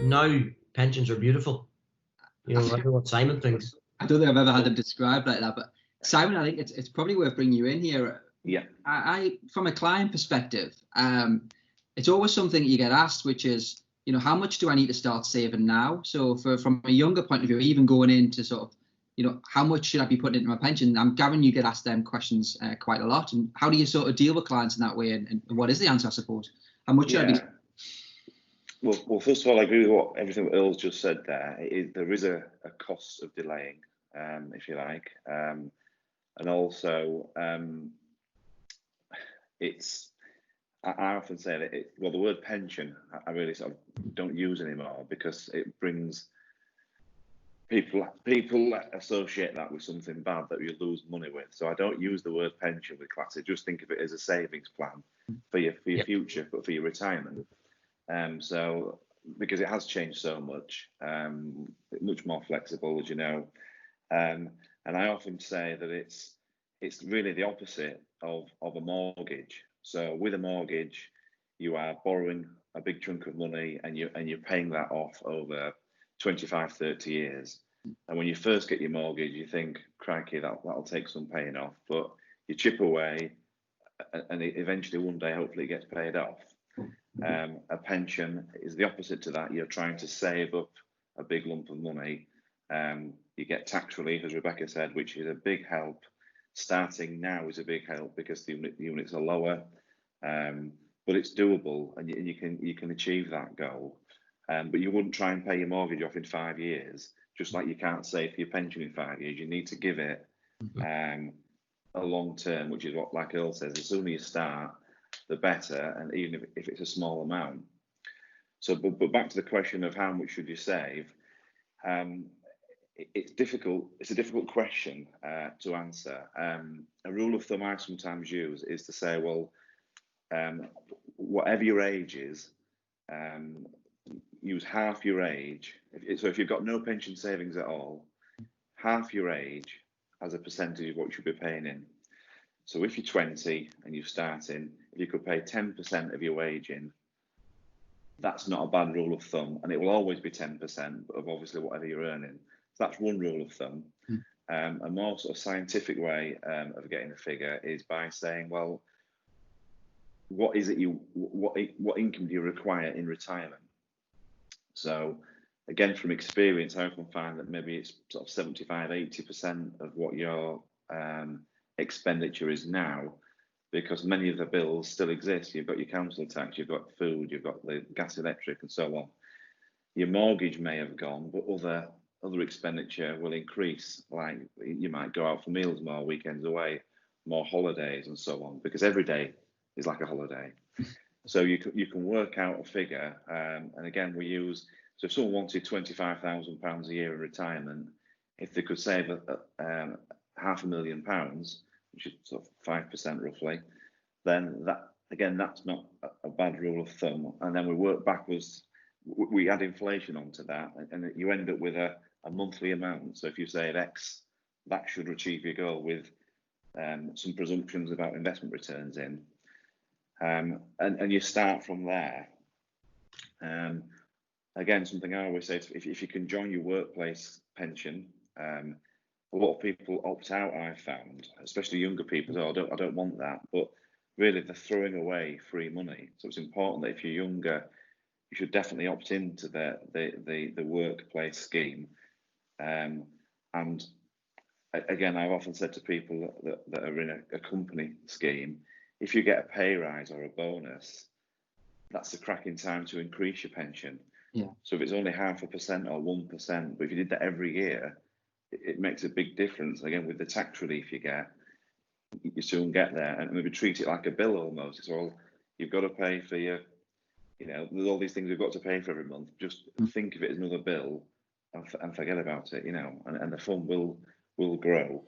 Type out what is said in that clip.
now pensions are beautiful. You know, I know what Simon thinks. I don't think I've ever had them described like that, but Simon, I think it's probably worth bringing you in here. Yeah. I from a client perspective, it's always something you get asked, which is, you know, how much do I need to start saving now? So from a younger point of view, even going into sort of, you know, how much should I be putting into my pension? I'm guessing you get asked them questions quite a lot. And how do you sort of deal with clients in that way? And what is the answer, I suppose? How much should I be? Well, first of all, I agree with everything that Earl's just said there. There is a cost of delaying, if you like, and also I often say that the word pension I really sort of don't use anymore, because it brings people associate that with something bad that you lose money with. So I don't use the word pension with classic. Just think of it as a savings plan for your future, but for your retirement. So because it has changed so much, much more flexible, as you know, and I often say that it's really the opposite of a mortgage. So with a mortgage, you are borrowing a big chunk of money and you're paying that off over 25, 30 years. And when you first get your mortgage, you think, crikey, that'll take some paying off, but you chip away and eventually one day, hopefully it gets paid off. A pension is the opposite to that. You're trying to save up a big lump of money. You get tax relief, as Rebecca said, which is a big help. Starting now is a big help because the units are lower, but it's doable, and you can achieve that goal. But you wouldn't try and pay your mortgage off in 5 years, just like you can't save for your pension in 5 years. You need to give it a long term, which is what, like Earl says, the sooner you start, the better, and even if it's a small amount. So, but back to the question of how much should you save, it's difficult. It's a difficult question to answer. A rule of thumb I sometimes use is to say, well, whatever your age is, use half your age. So if you've got no pension savings at all, half your age as a percentage of what you should be paying in. So if you're 20 and you're starting, if you could pay 10% of your wage in, that's not a bad rule of thumb, and it will always be 10% of obviously whatever you're earning. So that's one rule of thumb. A more sort of scientific way of getting a figure is by saying, well, what income do you require in retirement? So again, from experience, I often find that maybe it's sort of 75, 80% of what your expenditure is now, because many of the bills still exist. You've got your council tax, you've got food, you've got the gas, electric, and so on. Your mortgage may have gone, but other expenditure will increase. Like you might go out for meals more, weekends away, more holidays, and so on, because every day is like a holiday. So you can work out a figure, and again, we use, so if someone wanted £25,000 a year in retirement, if they could save £500,000, which is sort of 5% roughly, then that's not a bad rule of thumb. And then we work backwards, we add inflation onto that, and you end up with a monthly amount. So if you say X, that should achieve your goal with some presumptions about investment returns in. And you start from there. Again, something I always say, if you can join your workplace pension, a lot of people opt out, I've found, especially younger people. I don't want that, but really they're throwing away free money. So it's important that if you're younger, you should definitely opt into the workplace scheme. And again, I've often said to people that are in a company scheme, if you get a pay rise or a bonus, that's the cracking time to increase your pension. Yeah. So if it's only 0.5% or 1%, but if you did that every year, it makes a big difference. Again, with the tax relief you get, you soon get there, and maybe treat it like a bill almost. It's all, you've got to pay for your, there's all these things we've got to pay for every month. Just think of it as another bill and forget about it, and the fund will grow.